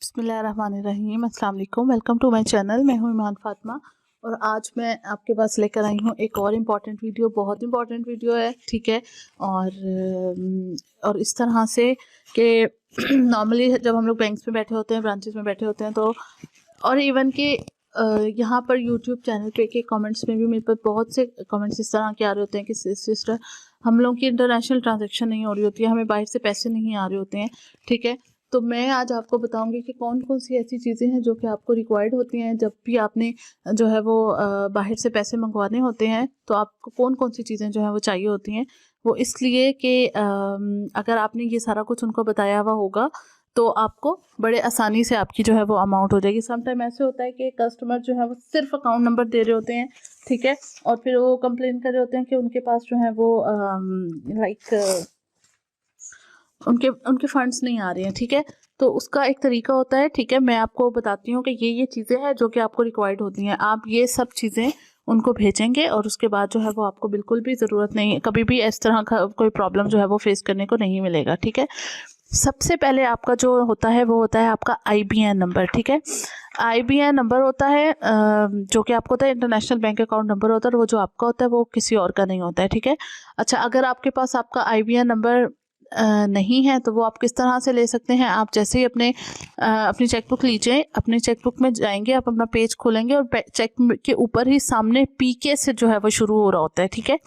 बिस्मिल्लाहिर्रहमानिर्रहीम, अस्सलाम वालेकुम। Welcome to my channel. मैं हूं ईमान फातिमा और आज मैं आपके पास लेकर आई हूं एक और इम्पॉर्टेंट वीडियो। बहुत इम्पॉर्टेंट वीडियो है, ठीक है। और इस तरह से कि नॉर्मली जब हम लोग बैंक्स में बैठे होते हैं, ब्रांचेस में बैठे होते हैं, तो और इवन कि यहाँ पर यूट्यूब चैनल पे के कमेंट्स में भी मेरे पास बहुत से कमेंट्स इस तरह के आ रहे होते हैं कि सिस्टर, हम लोग की इंटरनेशनल ट्रांजैक्शन नहीं हो रही होती है, हमें बाहर से पैसे नहीं आ रहे होते हैं, ठीक है। तो मैं आज आपको बताऊंगी कि कौन कौन सी ऐसी चीज़ें हैं जो कि आपको रिक्वायर्ड होती हैं जब भी आपने जो है वो बाहर से पैसे मंगवाने होते हैं। तो आपको कौन कौन सी चीज़ें जो है वो चाहिए होती हैं। वो इसलिए कि अगर आपने ये सारा कुछ उनको बताया हुआ होगा तो आपको बड़े आसानी से आपकी जो है वो अमाउंट हो जाएगी। समटाइम ऐसे होता है कि कस्टमर जो है वो सिर्फ अकाउंट नंबर दे रहे होते हैं, ठीक है, और फिर वो कंप्लेन कर रहे होते हैं कि उनके पास जो है वो उनके उनके फंड्स नहीं आ रहे हैं, ठीक है। तो उसका एक तरीका होता है, ठीक है। मैं आपको बताती हूँ कि ये चीज़ें हैं जो कि आपको रिक्वायर्ड होती हैं। आप ये सब चीज़ें उनको भेजेंगे और उसके बाद जो है वो आपको बिल्कुल भी ज़रूरत नहीं है, कभी भी इस तरह का कोई प्रॉब्लम जो है वो फेस करने को नहीं मिलेगा, ठीक है। सबसे पहले आपका जो होता है वो होता है आपका IBN नंबर, ठीक है। IBN नंबर होता है जो कि आपको होता है इंटरनेशनल बैंक अकाउंट नंबर होता है। वो जो आपका होता है वो किसी और का नहीं होता है, ठीक है। अच्छा, अगर आपके पास आपका IBN नंबर नहीं है तो वो आप किस तरह से ले सकते हैं। आप जैसे ही अपनी चेकबुक लीजिए, अपनी चेकबुक में जाएंगे, आप अपना पेज खोलेंगे और चेक के ऊपर ही सामने PK से जो है वो शुरू हो रहा होता है, ठीक है।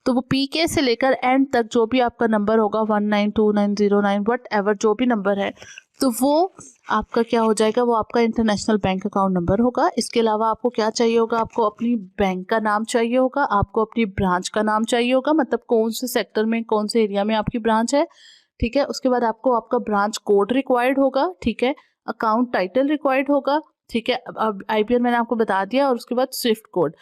तो वो PK से लेकर एंड तक जो भी आपका नंबर होगा 192909 वट एवर जो भी नंबर है, तो वो आपका क्या हो जाएगा, वो आपका इंटरनेशनल बैंक अकाउंट नंबर होगा। इसके अलावा आपको क्या चाहिए होगा, आपको अपनी बैंक का नाम चाहिए होगा, आपको अपनी ब्रांच का नाम चाहिए होगा, मतलब कौन से सेक्टर में, कौन से एरिया में आपकी ब्रांच है, ठीक है। उसके बाद आपको आपका ब्रांच कोड रिक्वायर्ड होगा, ठीक है। अकाउंट टाइटल रिक्वायर्ड होगा, ठीक है। अब IBN मैंने आपको बता दिया, और उसके बाद स्विफ्ट कोड।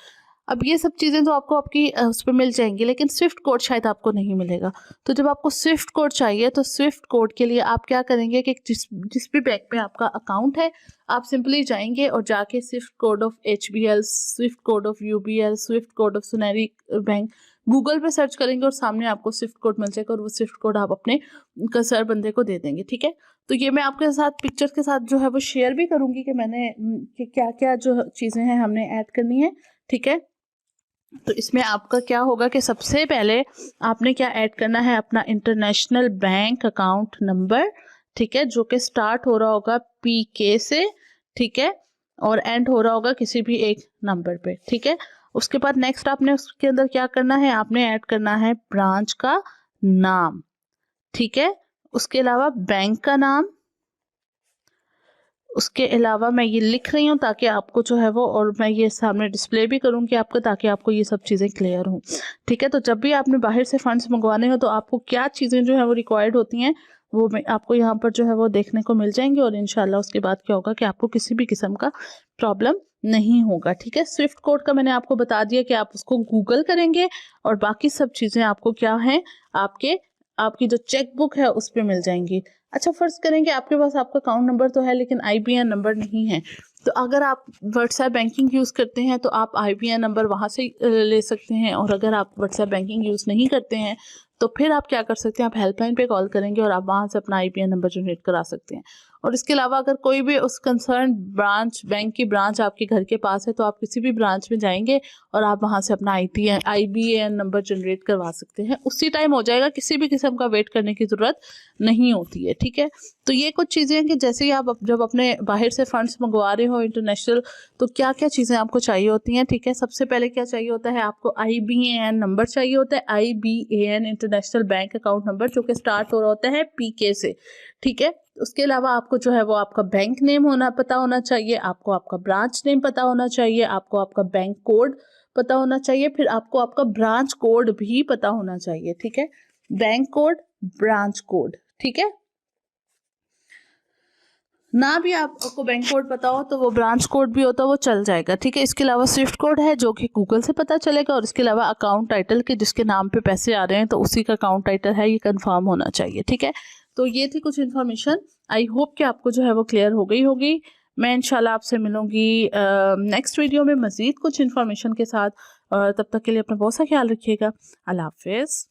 अब ये सब चीज़ें तो आपको आपकी उस पर मिल जाएंगी, लेकिन स्विफ्ट कोड शायद आपको नहीं मिलेगा। तो जब आपको स्विफ्ट कोड चाहिए तो स्विफ्ट कोड के लिए आप क्या करेंगे कि जिस भी बैंक में आपका अकाउंट है, आप सिंपली जाएंगे और जाके Swift code of HBL, Swift code of UBL, Swift code of सुनहरी बैंक गूगल पे सर्च करेंगे और सामने आपको स्विफ्ट कोड मिल जाएगा, और वो स्विफ्ट कोड आप अपने कसर बंदे को दे देंगे, ठीक है। तो ये मैं आपके साथ पिक्चर्स के साथ जो है वो शेयर भी करूंगी कि मैंने कि क्या क्या जो चीज़ें हैं हमने ऐड करनी है, ठीक है। तो इसमें आपका क्या होगा कि सबसे पहले आपने क्या ऐड करना है, अपना इंटरनेशनल बैंक अकाउंट नंबर, ठीक है, जो कि स्टार्ट हो रहा होगा PK से, ठीक है, और एंड हो रहा होगा किसी भी एक नंबर पे, ठीक है। उसके बाद नेक्स्ट आपने उसके अंदर क्या करना है, आपने ऐड करना है ब्रांच का नाम, ठीक है। उसके अलावा बैंक का नाम, उसके अलावा मैं ये लिख रही हूँ ताकि आपको जो है वो, और मैं ये सामने डिस्प्ले भी करूँगी आपको, ताकि आपको ये सब चीज़ें क्लियर हों, ठीक है। तो जब भी आपने बाहर से फंड्स मंगवाने हो तो आपको क्या चीज़ें जो है वो रिक्वायर्ड होती हैं, वो मैं आपको यहाँ पर जो है वो देखने को मिल जाएंगी, और इंशाल्लाह उसके बाद क्या होगा कि आपको किसी भी किस्म का प्रॉब्लम नहीं होगा, ठीक है। स्विफ्ट कोड का मैंने आपको बता दिया कि आप उसको गूगल करेंगे और बाकी सब चीज़ें आपको क्या हैं, आपकी जो चेक बुक है उस पर मिल जाएंगी। अच्छा, फर्ज करेंगे आपके पास आपका अकाउंट नंबर तो है लेकिन IBN नंबर नहीं है, तो अगर आप व्हाट्सएप बैंकिंग यूज़ करते हैं तो आप IBN नंबर वहाँ से ले सकते हैं, और अगर आप व्हाट्सएप बैंकिंग यूज़ नहीं करते हैं तो फिर आप क्या कर सकते हैं, आप हेल्पलाइन पे कॉल करेंगे और आप वहाँ से अपना IBN नंबर जनरेट करा सकते हैं। और इसके अलावा अगर कोई भी उस कंसर्न ब्रांच, बैंक की ब्रांच आपके घर के पास है, तो आप किसी भी ब्रांच में जाएंगे और आप वहाँ से अपना IBN नंबर जनरेट करवा सकते हैं। उसी टाइम हो जाएगा, किसी भी किस्म का वेट करने की ज़रूरत नहीं होती है, ठीक है। तो ये कुछ चीज़ें हैं कि जैसे ही आप जब अपने बाहर से फंड्स मंगवा रहे हो इंटरनेशनल, तो क्या क्या चीज़ें आपको चाहिए होती हैं, ठीक है। सबसे पहले क्या चाहिए होता है, आपको IBAN नंबर चाहिए होता है, IBAN international bank account number, जो कि स्टार्ट हो रहा होता है PK से, ठीक है। उसके अलावा आपको जो है वो आपका बैंक नेम पता होना चाहिए, आपको आपका ब्रांच नेम पता होना चाहिए, आपको आपका बैंक कोड पता होना चाहिए, फिर आपको आपका ब्रांच कोड भी पता होना चाहिए, ठीक है। बैंक कोड, ब्रांच कोड, ठीक है। ना भी आपको बैंक कोड पता हो तो वो ब्रांच कोड भी होता है, वो चल जाएगा, ठीक है। इसके अलावा स्विफ्ट कोड है जो कि गूगल से पता चलेगा, और इसके अलावा अकाउंट टाइटल के जिसके नाम पे पैसे आ रहे हैं तो उसी का अकाउंट टाइटल है, ये कंफर्म होना चाहिए, ठीक है। तो ये थी कुछ इन्फॉर्मेशन। आई होप कि आपको जो है वो क्लियर हो गई होगी। मैं इंशाल्लाह आपसे मिलूंगी नेक्स्ट वीडियो में मज़ीद कुछ इन्फॉर्मेशन के साथ, और तब तक के लिए अपना बहुत सा ख्याल रखिएगा। अल्लाह हाफिज़।